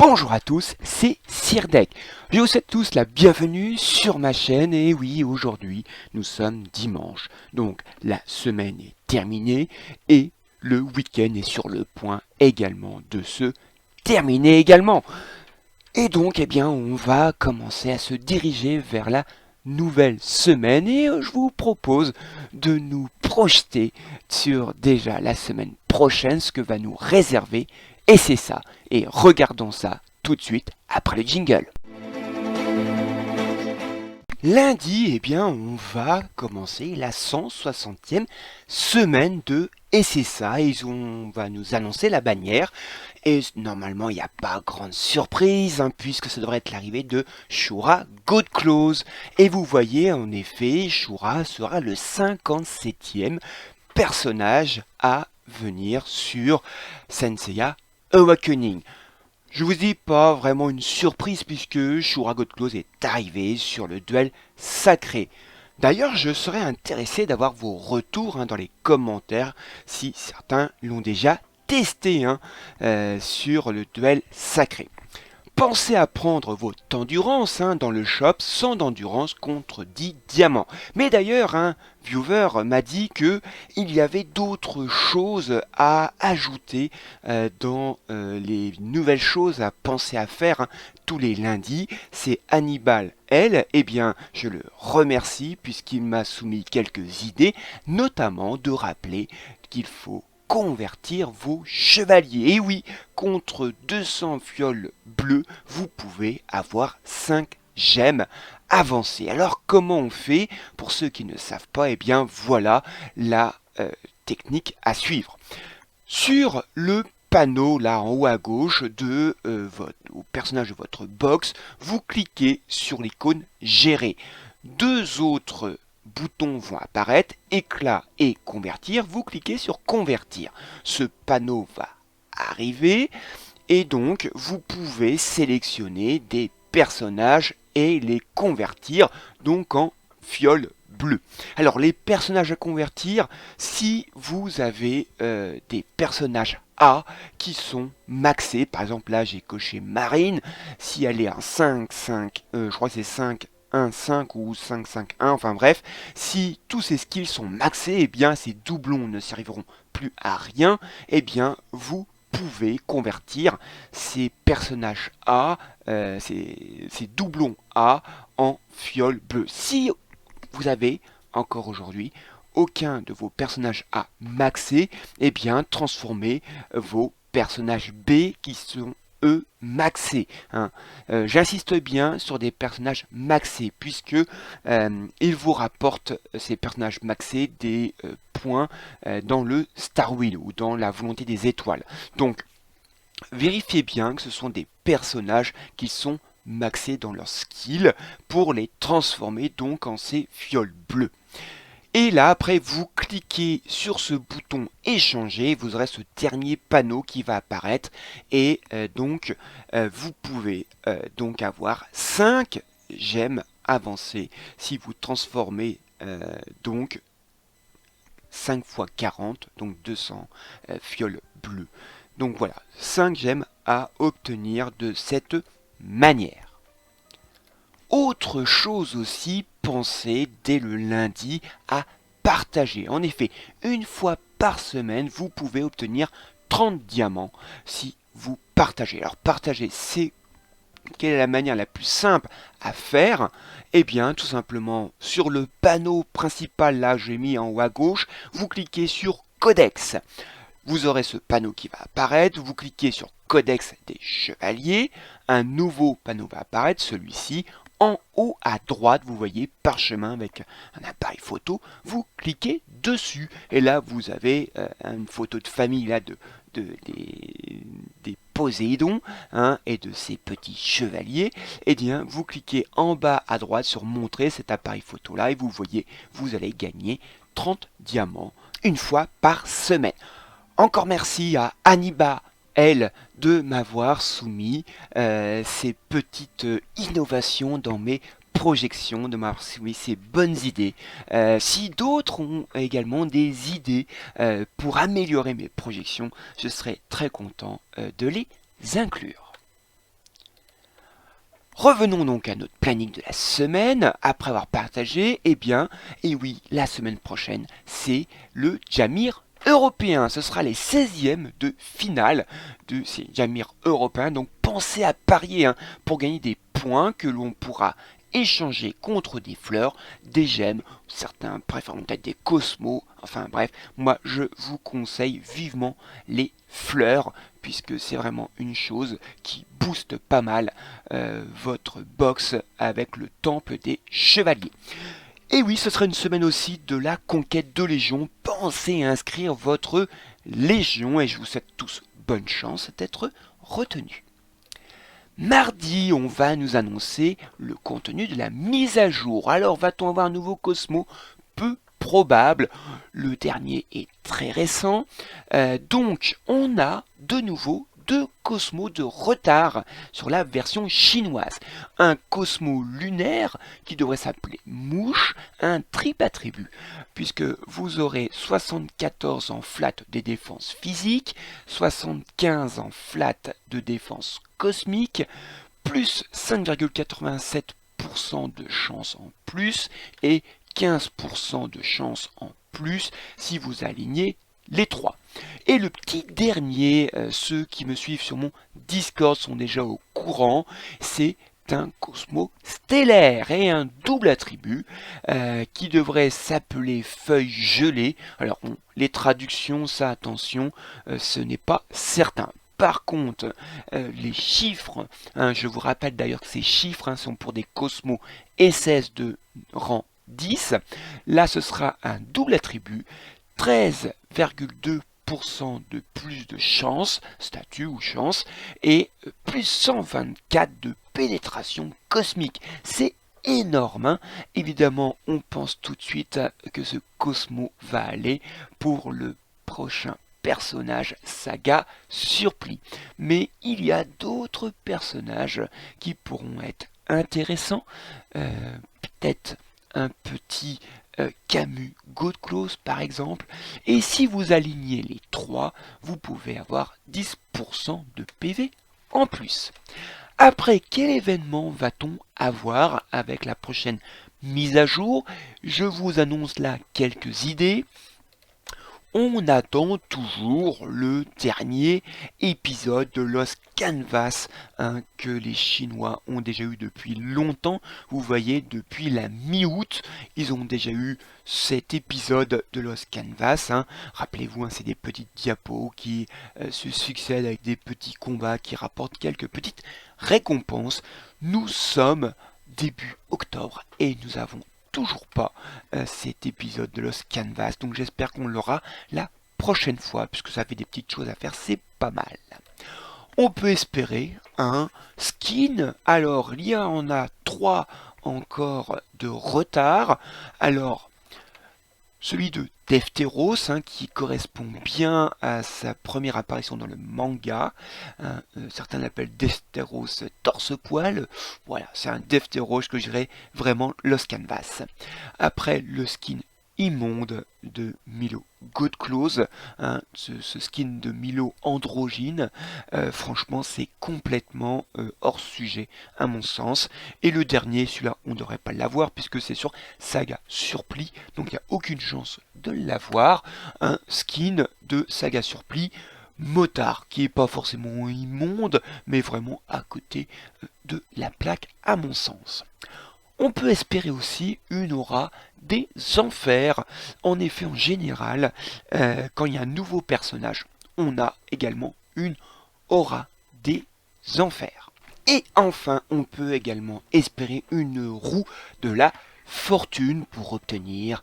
Bonjour à tous, c'est Sirdek. Je vous souhaite tous la bienvenue sur ma chaîne et oui, aujourd'hui nous sommes dimanche. Donc la semaine est terminée et le week-end est sur le point également de se terminer également. Et donc eh bien on va commencer à se diriger vers la nouvelle semaine et je vous propose de nous projeter sur déjà la semaine prochaine, ce que va nous réserver. Et c'est ça. Et regardons ça tout de suite après le jingle. Lundi, eh bien, on va commencer la 160e semaine de Et c'est ça. On va nous annoncer la bannière. Et normalement, il n'y a pas grande surprise, puisque ça devrait être l'arrivée de Shura Godclose. Et vous voyez, en effet, Shura sera le 57e personnage à venir sur Senseiya Awakening. Je vous dis pas vraiment une surprise puisque Shura Godclose est arrivé sur le duel sacré. D'ailleurs, je serais intéressé d'avoir vos retours dans les commentaires si certains l'ont déjà testé sur le duel sacré. Pensez à prendre votre endurance dans le shop, 100 d'endurance contre 10 diamants. Mais d'ailleurs, un viewer m'a dit que il y avait d'autres choses à ajouter dans les nouvelles choses à penser à faire tous les lundis. C'est Hannibal, elle, eh bien, je le remercie puisqu'il m'a soumis quelques idées, notamment de rappeler qu'il faut convertir vos chevaliers. Et oui, contre 200 fioles bleues, vous pouvez avoir 5 gemmes avancées. Alors comment on fait? Pour ceux qui ne savent pas, eh bien voilà la technique à suivre. Sur le panneau là en haut à gauche de au personnage de votre box, vous cliquez sur l'icône gérer. Deux autres boutons vont apparaître, éclat et convertir. Vous cliquez sur convertir. Ce panneau va arriver et donc vous pouvez sélectionner des personnages et les convertir donc en fiole bleue. Alors les personnages à convertir, si vous avez des personnages A qui sont maxés, par exemple là j'ai coché Marine, si elle est un 5-5, je crois que c'est 5 1-5 ou 5-5-1, enfin bref, si tous ces skills sont maxés, eh bien ces doublons ne serviront plus à rien, eh bien vous pouvez convertir ces personnages A, ces doublons A en fiole bleue. Si vous avez encore aujourd'hui aucun de vos personnages A maxés, eh bien transformez vos personnages B qui sont eux maxés. J'insiste bien sur des personnages maxés puisque ils vous rapportent ces personnages maxés des points dans le Star Wheel ou dans la volonté des étoiles. Donc vérifiez bien que ce sont des personnages qui sont maxés dans leur skill pour les transformer donc en ces fioles bleues. Et là, après, vous cliquez sur ce bouton échanger, vous aurez ce dernier panneau qui va apparaître et donc vous pouvez donc avoir 5 gemmes avancées si vous transformez donc 5 x 40, donc 200 fioles bleues. Donc voilà, 5 gemmes à obtenir de cette manière. Autre chose aussi, pensez dès le lundi à partager. En effet, une fois par semaine, vous pouvez obtenir 30 diamants si vous partagez. Alors partager, c'est quelle est la manière la plus simple à faire? Eh bien, tout simplement, sur le panneau principal, là, j'ai mis en haut à gauche, vous cliquez sur Codex. Vous aurez ce panneau qui va apparaître, vous cliquez sur Codex des chevaliers, un nouveau panneau va apparaître, celui-ci. En haut à droite, vous voyez parchemin avec un appareil photo, vous cliquez dessus. Et là, vous avez une photo de famille là, des Poséidons et de ces petits chevaliers. Et bien, vous cliquez en bas à droite sur montrer cet appareil photo là et vous voyez, vous allez gagner 30 diamants une fois par semaine. Encore merci à Hannibal, elle, de m'avoir soumis ces petites innovations dans mes projections, de m'avoir soumis ces bonnes idées. Si d'autres ont également des idées pour améliorer mes projections, je serai très content de les inclure. Revenons donc à notre planning de la semaine, après avoir partagé, et oui, la semaine prochaine, c'est le Jamir européen. Ce sera les 16e de finale de ces Jamir européens. Donc pensez à parier pour gagner des points que l'on pourra échanger contre des fleurs, des gemmes, certains préfèrent peut-être des cosmos, enfin bref, moi je vous conseille vivement les fleurs, puisque c'est vraiment une chose qui booste pas mal votre box avec le temple des chevaliers. Et oui, ce sera une semaine aussi de la conquête de Légion. Pensez à inscrire votre Légion et je vous souhaite tous bonne chance d'être retenus. Mardi, on va nous annoncer le contenu de la mise à jour. Alors, va-t-on avoir un nouveau Cosmo? Peu probable. Le dernier est très récent. Donc, on a de nouveau deux Cosmos de retard sur la version chinoise. Un Cosmo lunaire qui devrait s'appeler Mouche, un triple attribut, puisque vous aurez 74 en flat des défenses physiques, 75 en flat de défense cosmique, plus 5,87% de chance en plus et 15% de chance en plus si vous alignez les trois. Et le petit dernier, ceux qui me suivent sur mon Discord sont déjà au courant, c'est un Cosmo stellaire et un double attribut qui devrait s'appeler Feuille gelée. Alors bon, les traductions, ça attention, ce n'est pas certain. Par contre, les chiffres, je vous rappelle d'ailleurs que ces chiffres sont pour des Cosmos SS de rang 10. Là, ce sera un double attribut, 13,2% de plus de chance, statut ou chance, et plus 124 de pénétration cosmique. C'est énorme. Évidemment, on pense tout de suite que ce Cosmo va aller pour le prochain personnage saga Surplis. Mais il y a d'autres personnages qui pourront être intéressants. Peut-être un petit Camus Godclose par exemple. Et si vous alignez les trois, vous pouvez avoir 10% de PV en plus. Après, quel événement va-t-on avoir avec la prochaine mise à jour? Je vous annonce là quelques idées. On attend toujours le dernier épisode de Lost Canvas que les Chinois ont déjà eu depuis longtemps. Vous voyez, depuis la mi-août, ils ont déjà eu cet épisode de Lost Canvas. Rappelez-vous, c'est des petites diapos qui se succèdent avec des petits combats qui rapportent quelques petites récompenses. Nous sommes début octobre et nous avons toujours pas cet épisode de Lost Canvas, donc j'espère qu'on l'aura la prochaine fois, puisque ça fait des petites choses à faire, c'est pas mal. On peut espérer un skin, alors il y en a 3 encore de retard, alors celui de Defteros, qui correspond bien à sa première apparition dans le manga. Certains l'appellent Defteros torse-poil. Voilà, c'est un Defteros que je dirais vraiment Lost Canvas. Après, le skin immonde de Milo Godclose, ce skin de Milo androgyne, franchement c'est complètement hors sujet à mon sens. Et le dernier, celui-là on ne devrait pas l'avoir puisque c'est sur Saga Surplis, donc il n'y a aucune chance de l'avoir. Un skin de Saga Surplis motard qui est pas forcément immonde mais vraiment à côté de la plaque à mon sens. On peut espérer aussi une aura des enfers. En effet, en général, quand il y a un nouveau personnage, on a également une aura des enfers. Et enfin, on peut également espérer une roue de la fortune pour obtenir,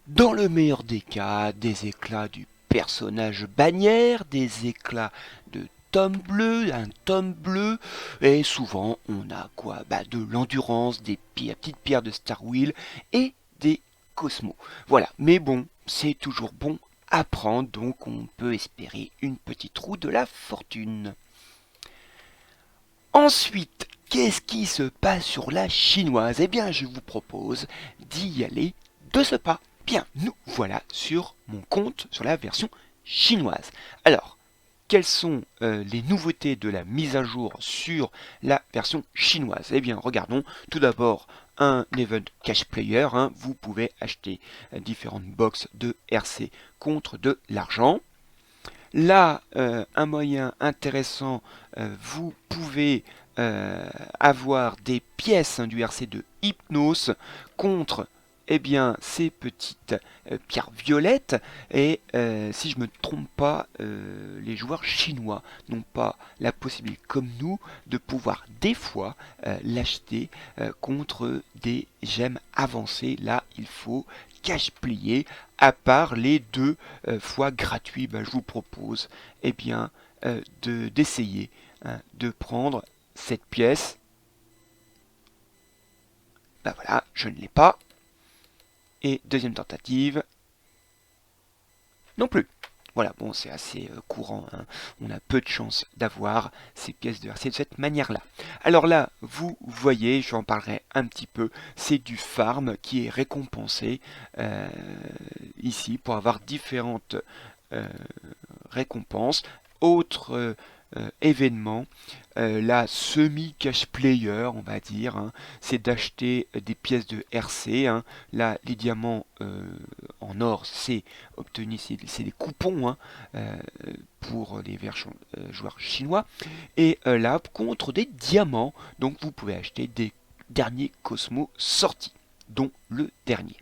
dans le meilleur des cas, des éclats du personnage bannière, des éclats de un tome bleu, et souvent on a quoi? De l'endurance, des petites pierres de Star Wheel et des cosmos. Voilà, mais bon, c'est toujours bon à prendre, donc on peut espérer une petite roue de la fortune. Ensuite, qu'est-ce qui se passe sur la chinoise? Eh bien, je vous propose d'y aller de ce pas. Bien, nous voilà sur mon compte sur la version chinoise. Alors, quelles sont les nouveautés de la mise à jour sur la version chinoise? Eh bien, regardons tout d'abord un Event Cash Player. Vous pouvez acheter différentes box de RC contre de l'argent. Là, un moyen intéressant, vous pouvez avoir des pièces du RC de Hypnos contre ces petites pierres violettes. Et si je ne me trompe pas, les joueurs chinois n'ont pas la possibilité, comme nous, de pouvoir des fois l'acheter contre des gemmes avancées. Là, il faut cash plier. À part les deux fois gratuits, je vous propose d'essayer de prendre cette pièce. Voilà, je ne l'ai pas. Et deuxième tentative, non plus. Voilà, bon, c'est assez courant, on a peu de chances d'avoir ces pièces de RC de cette manière-là. Alors là, vous voyez, j'en parlerai un petit peu, c'est du farm qui est récompensé ici pour avoir différentes récompenses. Autre événement, la semi-cash player, on va dire, c'est d'acheter des pièces de RC. Là, les diamants en or, c'est obtenu, c'est des coupons pour les joueurs chinois. Et là, contre des diamants, donc vous pouvez acheter des derniers Cosmos sortis, dont le dernier.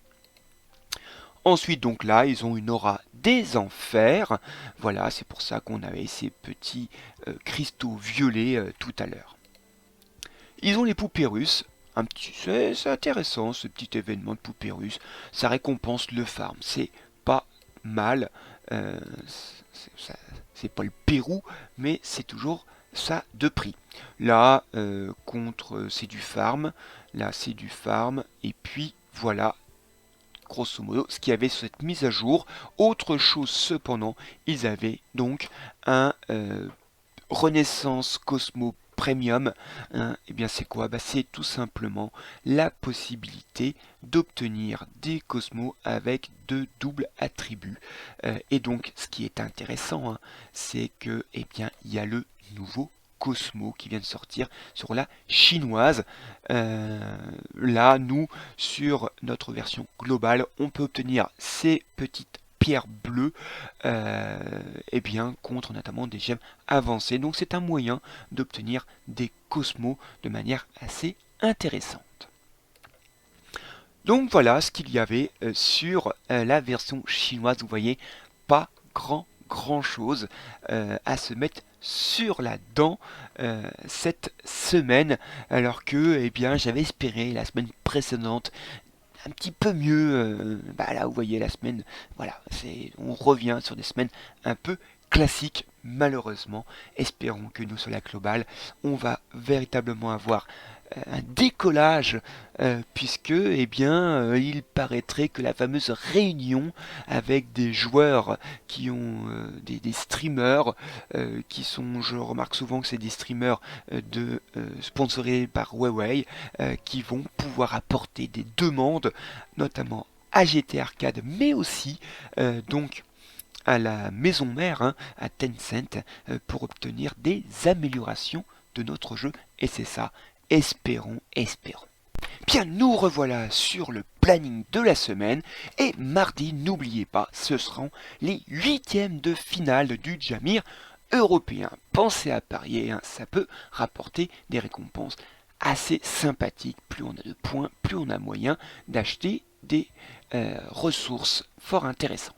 Ensuite, donc là, ils ont une aura des enfers. Voilà, c'est pour ça qu'on avait ces petits cristaux violets tout à l'heure. Ils ont les poupées russes. C'est intéressant ce petit événement de poupées russes. Ça récompense le farm. C'est pas mal. C'est pas le Pérou, mais c'est toujours ça de prix. Là, c'est du farm. Là, c'est du farm. Et puis, voilà, grosso modo, ce qu'il y avait sur cette mise à jour. Autre chose cependant, ils avaient donc un Renaissance Cosmo Premium. Et bien c'est quoi? C'est tout simplement la possibilité d'obtenir des Cosmos avec de doubles attributs. Et donc ce qui est intéressant, c'est que il y a le nouveau Cosmo qui vient de sortir sur la chinoise. Là, nous, sur notre version globale, on peut obtenir ces petites pierres bleues contre notamment des gemmes avancées. Donc c'est un moyen d'obtenir des Cosmos de manière assez intéressante. Donc voilà ce qu'il y avait sur la version chinoise. Vous voyez, pas grand chose à se mettre sur la dent cette semaine, alors que j'avais espéré la semaine précédente un petit peu mieux. Là vous voyez la semaine, voilà, on revient sur des semaines un peu classiques. Malheureusement, espérons que nous sur la globale, on va véritablement avoir un décollage puisque il paraîtrait que la fameuse réunion avec des joueurs qui ont des streamers qui sont, je remarque souvent que c'est des streamers sponsorisés par Huawei qui vont pouvoir apporter des demandes notamment à GT Arcade mais aussi donc à la maison mère, à Tencent, pour obtenir des améliorations de notre jeu. Et c'est ça, espérons. Bien, nous revoilà sur le planning de la semaine. Et mardi, n'oubliez pas, ce seront les huitièmes de finale du Jamir européen. Pensez à parier, ça peut rapporter des récompenses assez sympathiques. Plus on a de points, plus on a moyen d'acheter des ressources fort intéressantes.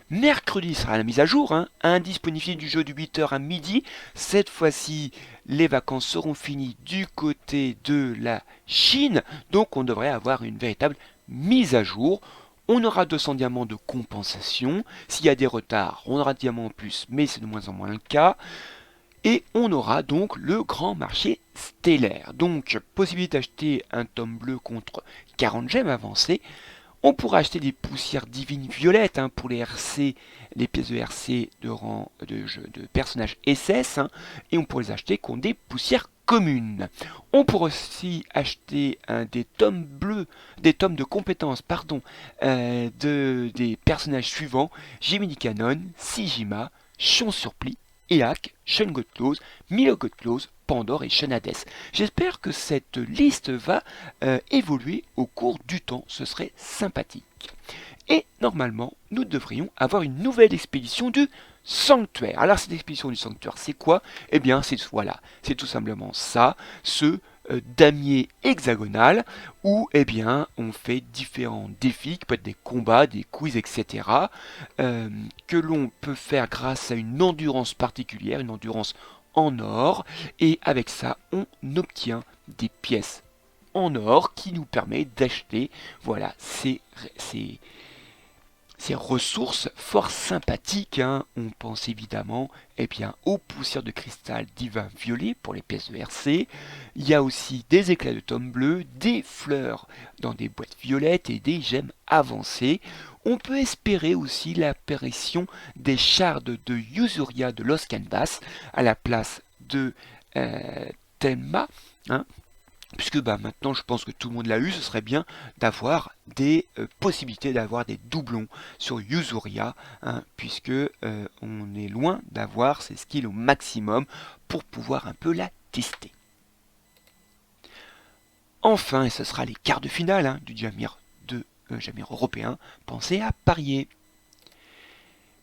Mercredi sera la mise à jour, indisponible du jeu de 8h à midi. Cette fois-ci, les vacances seront finies du côté de la Chine, donc on devrait avoir une véritable mise à jour. On aura 200 diamants de compensation. S'il y a des retards, on aura des diamants en plus, mais c'est de moins en moins le cas. Et on aura donc le grand marché stellaire. Donc, possibilité d'acheter un tome bleu contre 40 gemmes avancées. On pourra acheter des poussières divines violettes pour les RC, les pièces de RC de rang de personnages SS, et on pourrait les acheter contre des poussières communes. On pourra aussi acheter des tomes bleus, des tomes de compétences, des personnages suivants: Gemini Canon, Sijima, Chion Surplis EAC, Sean Close, Milo Close, Pandore et Shenades. J'espère que cette liste va évoluer au cours du temps, ce serait sympathique. Et normalement, nous devrions avoir une nouvelle expédition du sanctuaire. Alors cette expédition du sanctuaire, c'est quoi? Eh bien, c'est voilà, c'est tout simplement ça, ce damier hexagonal où eh bien on fait différents défis, qui peuvent être des combats, des quiz, etc. Que l'on peut faire grâce à une endurance particulière, une endurance en or, et avec ça on obtient des pièces en or qui nous permet d'acheter voilà ces ressources fort sympathiques, hein. On pense évidemment eh bien, aux poussières de cristal divin violet pour les pièces de RC. Il y a aussi des éclats de tome bleu, des fleurs dans des boîtes violettes et des gemmes avancées. On peut espérer aussi l'apparition des shards de Yuzuria de Los Canvas à la place de Tenma, hein. Puisque maintenant je pense que tout le monde l'a eu, ce serait bien d'avoir des possibilités d'avoir des doublons sur Yuzuria, hein, puisque on est loin d'avoir ses skills au maximum pour pouvoir un peu la tester. Enfin, et ce sera les quarts de finale hein, du Jamir européen, pensez à parier.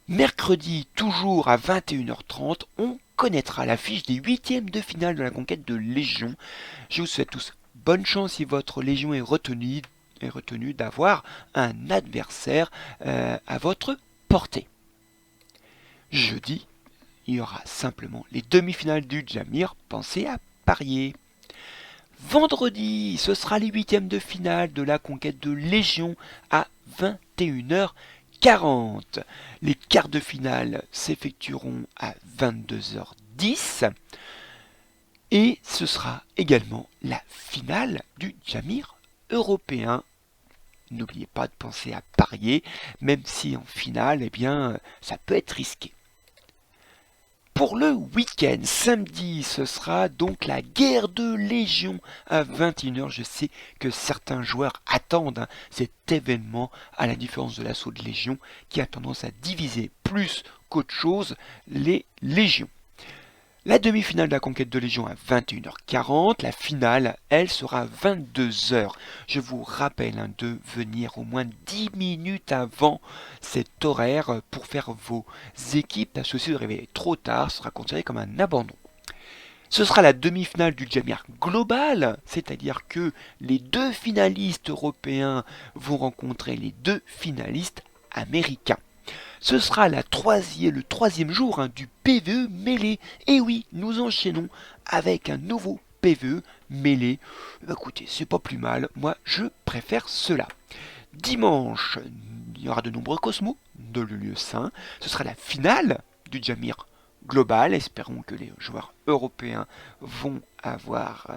Mercredi, toujours à 21h30, on connaîtra l'affiche des huitièmes de finale de la conquête de Légion. Je vous souhaite tous bonne chance si votre Légion est retenue d'avoir un adversaire à votre portée. Jeudi, il y aura simplement les demi-finales du Jamir, pensez à parier. Vendredi, ce sera les huitièmes de finale de la conquête de Légion à 21h40. Les quarts de finale s'effectueront à 22h10 et ce sera également la finale du Jamir européen. N'oubliez pas de penser à parier, même si en finale, eh bien, ça peut être risqué. Pour le week-end, samedi, ce sera donc la guerre de Légion à 21h. Je sais que certains joueurs attendent cet événement, à la différence de l'assaut de Légion, qui a tendance à diviser plus qu'autre chose les légions. La demi-finale de la conquête de Légion à 21h40, la finale, elle, sera à 22h. Je vous rappelle de venir au moins 10 minutes avant cet horaire pour faire vos équipes. Associées de réveiller trop tard sera considéré comme un abandon. Ce sera la demi-finale du Jamir global, c'est-à-dire que les deux finalistes européens vont rencontrer les deux finalistes américains. Ce sera le troisième jour du PvE mêlé. Et oui, nous enchaînons avec un nouveau PvE mêlé. Écoutez, c'est pas plus mal, moi je préfère cela. Dimanche, il y aura de nombreux cosmos de le lieu saint. Ce sera la finale du Jamir global. Espérons que les joueurs européens vont avoir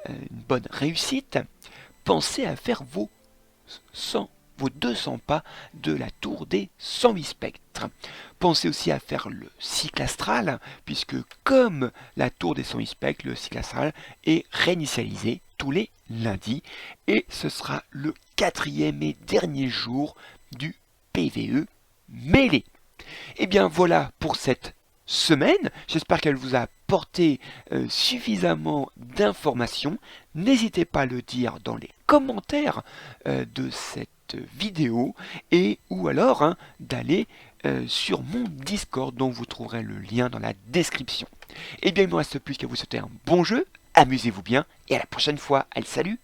une bonne réussite. Pensez à faire vos 200 pas de la tour des 108 spectres. Pensez aussi à faire le cycle astral, puisque comme la tour des 108 spectres, le cycle astral est réinitialisé tous les lundis, et ce sera le quatrième et dernier jour du PvE mêlé. Et bien voilà pour cette semaine. J'espère qu'elle vous a apporté suffisamment d'informations. N'hésitez pas à le dire dans les commentaires de cette vidéo et ou alors d'aller sur mon Discord dont vous trouverez le lien dans la description. Et bien il ne me reste plus qu'à vous souhaiter un bon jeu, amusez-vous bien et à la prochaine fois. Allez, salut!